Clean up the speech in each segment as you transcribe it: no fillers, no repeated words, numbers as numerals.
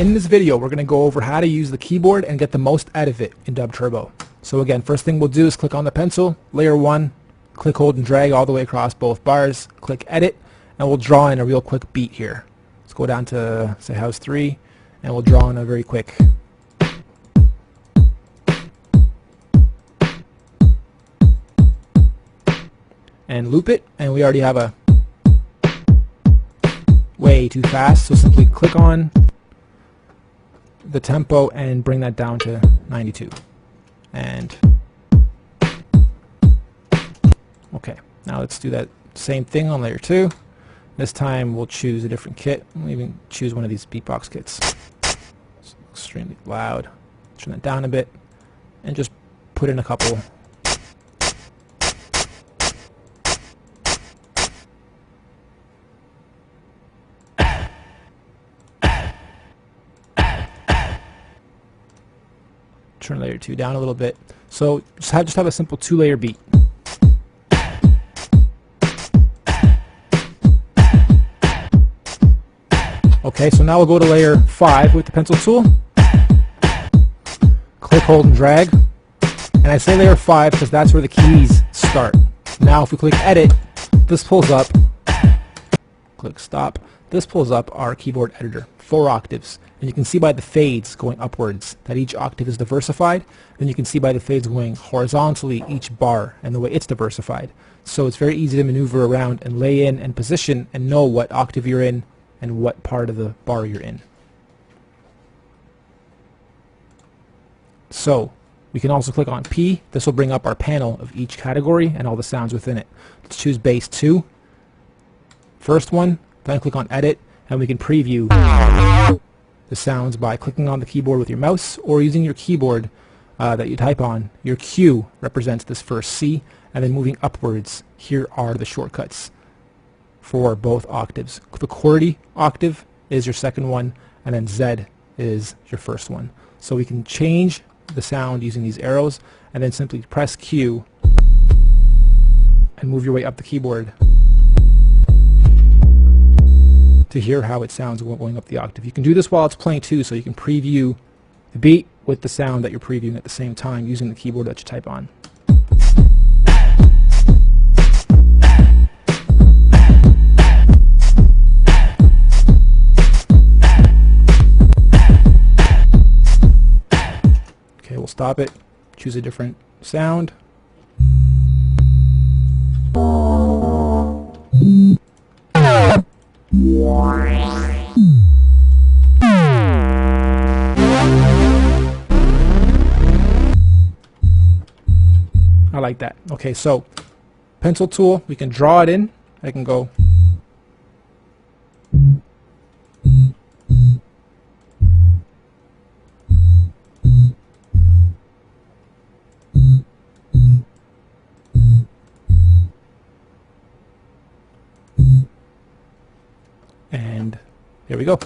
in this video, we're going to go over how to use the keyboard and get the most out of it in Dub Turbo. So again, first thing we'll do is click on the pencil, layer 1, click, hold, and drag all the way across both bars, click edit, and we'll draw in a real quick beat here. Let's go down to, say, house 3, and we'll draw in a very quick. And loop it, and we already have a way too fast, so simply click on the tempo and bring that down to 92. And okay, now let's do that same thing on layer 2. This time we'll choose a different kit. We'll even choose one of these beatbox kits. It's extremely loud. Turn that down a bit and just put in a couple. Turn layer 2 down a little bit. So just have a simple 2-layer beat. Okay, so now we'll go to layer 5 with the pencil tool. Click, hold, and drag. And I say layer 5 because that's where the keys start. Now if we click edit, this pulls up. Click stop. This pulls up our keyboard editor, 4 octaves. And you can see by the fades going upwards that each octave is diversified. Then you can see by the fades going horizontally each bar and the way it's diversified. So it's very easy to maneuver around and lay in and position and know what octave you're in and what part of the bar you're in. So we can also click on P. This will bring up our panel of each category and all the sounds within it. Let's choose bass 2. First one, then click on edit, and we can preview the sounds by clicking on the keyboard with your mouse or using your keyboard that you type on. Your Q represents this first C, and then moving upwards, here are the shortcuts for both octaves. The QWERTY octave is your second one, and then Z is your first one. So we can change the sound using these arrows, and then simply press Q and move your way up the keyboard to hear how it sounds going up the octave. You can do this while it's playing too, so you can preview the beat with the sound that you're previewing at the same time using the keyboard that you type on. Okay, we'll stop it, choose a different sound. I like that. Okay, so pencil tool, we can draw it in. I can go and there we go.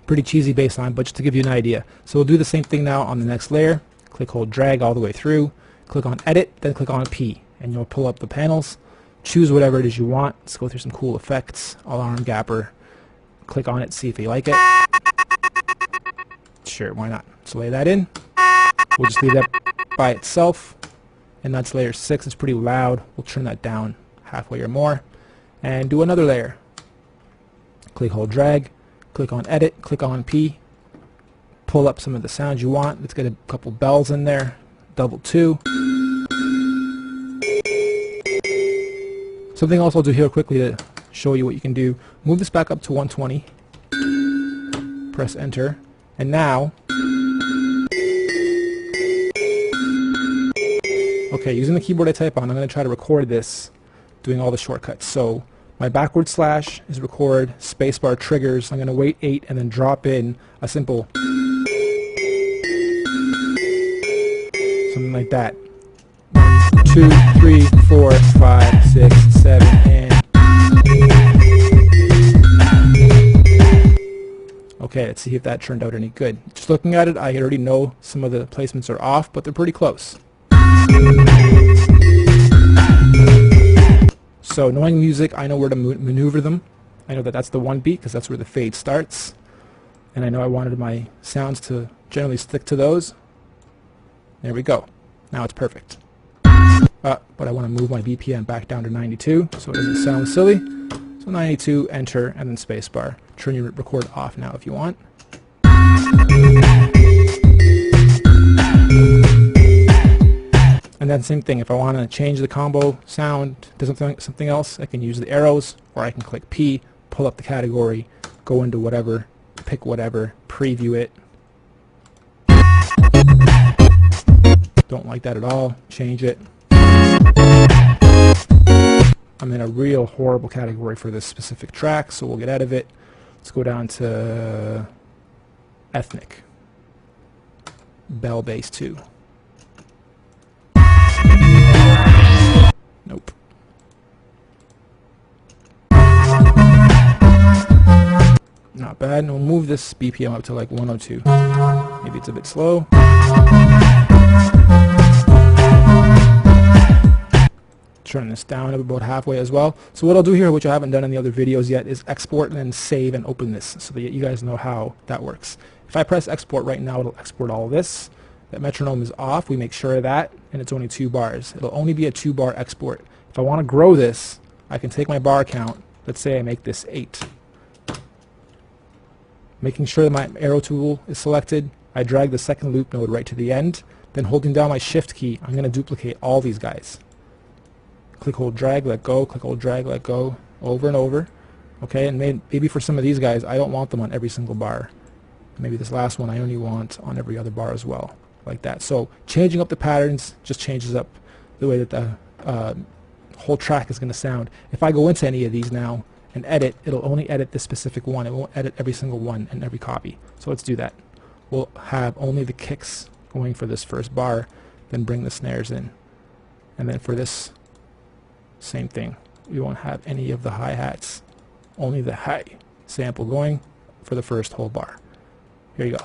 Pretty cheesy bass line, but just to give you an idea. So we'll do the same thing now on the next layer. Click, hold, drag all the way through. Click on edit, then click on P, and you'll pull up the panels. Choose whatever it is you want. Let's go through some cool effects. Alarm gapper. Click on it, see if you like it. Sure, why not? So lay that in. We'll just leave that by itself. And that's layer 6. It's pretty loud. We'll turn that down halfway or more. And do another layer. Click, hold, drag. Click on edit, click on P, pull up some of the sounds you want. Let's get a couple bells in there, double 2. Something else I'll do here quickly to show you what you can do. Move this back up to 120, press enter, and now, okay, using the keyboard I type on, I'm going to try to record this doing all the shortcuts. So my backward slash is record, spacebar triggers. I'm going to wait 8 and then drop in a simple something like that. 2, 3, 4, 5, 6, 7, and okay, let's see if that turned out any good. Just looking at it, I already know some of the placements are off, but they're pretty close. So knowing music, I know where to maneuver them. I know that that's the one beat because that's where the fade starts. And I know I wanted my sounds to generally stick to those. There we go. Now it's perfect. But I want to move my BPM back down to 92 so it doesn't sound silly. So 92, enter, and then spacebar. Turn your record off now if you want. And then same thing, if I want to change the combo sound to something else, I can use the arrows, or I can click P, pull up the category, go into whatever, pick whatever, preview it. Don't like that at all, change it. I'm in a real horrible category for this specific track, so we'll get out of it. Let's go down to ethnic, bell bass 2. Nope. Not bad. And we'll move this BPM up to like 102. Maybe it's a bit slow. Turn this down about halfway as well. So what I'll do here, which I haven't done in the other videos yet, is export and then save and open this so that you guys know how that works. If I press export right now, it'll export all of this. That metronome is off. We make sure of that, and it's only 2 bars. It'll only be a 2-bar export. If I want to grow this, I can take my bar count. Let's say I make this 8. Making sure that my arrow tool is selected, I drag the second loop node right to the end. Then holding down my shift key, I'm going to duplicate all these guys. Click, hold, drag, let go, click, hold, drag, let go, over and over. Okay, and maybe for some of these guys, I don't want them on every single bar. Maybe this last one I only want on every other bar as well, like that. So changing up the patterns just changes up the way that the whole track is going to sound. If I go into any of these now and edit, it'll only edit this specific one. It won't edit every single one and every copy. So let's do that. We'll have only the kicks going for this first bar, then bring the snares in. And then for this, same thing. We won't have any of the hi-hats, only the high sample going for the first whole bar. Here you go.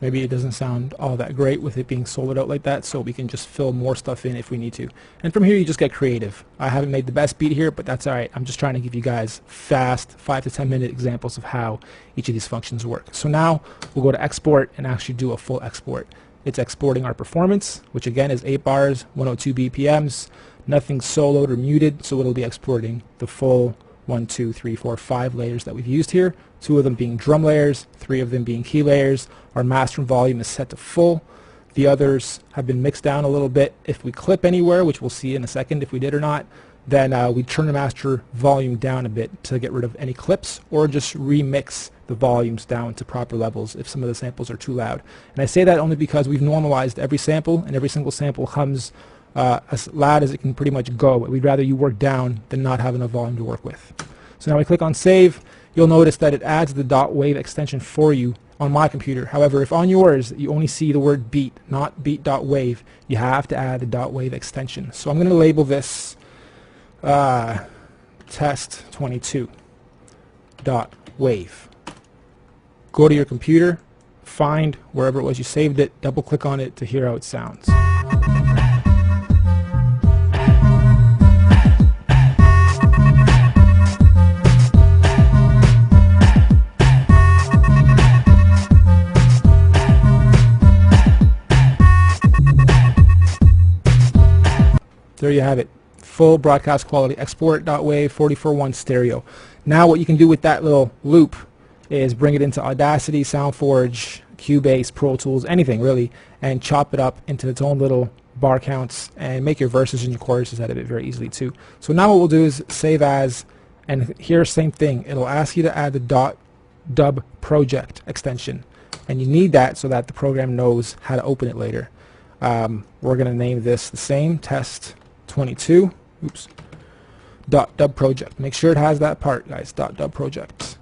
Maybe it doesn't sound all that great with it being soloed out like that, so we can just fill more stuff in if we need to. And from here you just get creative. I haven't made the best beat here, but that's alright. I'm just trying to give you guys fast 5 to 10 minute examples of how each of these functions work. So now we'll go to export and actually do a full export. It's exporting our performance, which again is 8 bars, 102 BPMs, nothing soloed or muted, so it'll be exporting the full 1, 2, 3, 4, 5 layers that we've used here, 2 of them being drum layers, 3 of them being key layers. Our master volume is set to full. The others have been mixed down a little bit. If we clip anywhere, which we'll see in a second if we did or not, then we turn the master volume down a bit to get rid of any clips, or just remix the volumes down to proper levels if some of the samples are too loud. And I say that only because we've normalized every sample, and every single sample comes as loud as it can pretty much go. We'd rather you work down than not have enough volume to work with. So now we click on save. You'll notice that it adds the .wave extension for you on my computer. However, if on yours you only see the word beat, not beat.wave, you have to add the .wave extension. So I'm going to label this test 22.wave. Go to your computer, find wherever it was you saved it, double click on it to hear how it sounds. There you have it. Full broadcast quality export.wave 44.1 stereo. Now what you can do with that little loop is bring it into Audacity, SoundForge, Cubase, Pro Tools, anything really, and chop it up into its own little bar counts and make your verses and your choruses out of it very easily too. So now what we'll do is save as, and here same thing. It'll ask you to add the .dub project extension, and you need that so that the program knows how to open it later. We're going to name this the same, test 22, .dub project. Make sure it has that part, guys, .dub project.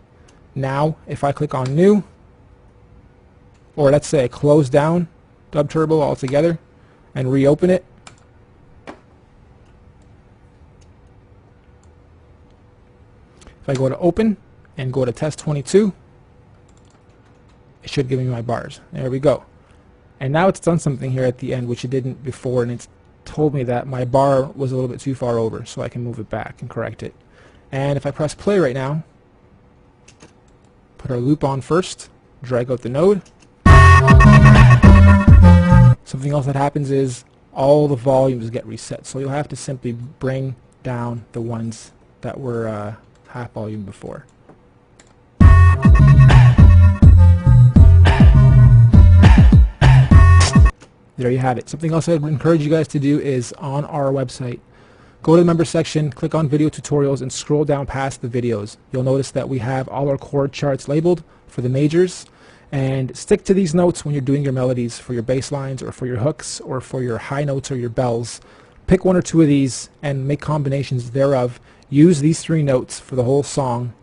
Now, if I click on new, or let's say close down Dub Turbo altogether and reopen it, if I go to open and go to test 22, it should give me my bars. There we go. And now it's done something here at the end which it didn't before, and it's told me that my bar was a little bit too far over, so I can move it back and correct it. And if I press play right now, put our loop on first, drag out the node, something else that happens is all the volumes get reset, so you'll have to simply bring down the ones that were half volume before. There you have it. Something else I would encourage you guys to do is on our website, go to the member section, click on video tutorials, and scroll down past the videos. You'll notice that we have all our chord charts labeled for the majors, and stick to these notes when you're doing your melodies for your bass lines or for your hooks or for your high notes or your bells. Pick one or two of these and make combinations thereof. Use these 3 notes for the whole song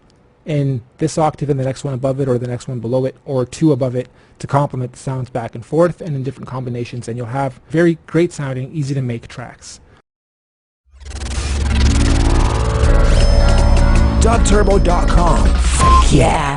in this octave and the next one above it or the next one below it or 2 above it to complement the sounds back and forth and in different combinations, and you'll have very great sounding, easy to make tracks. DubTurbo.com. Yeah!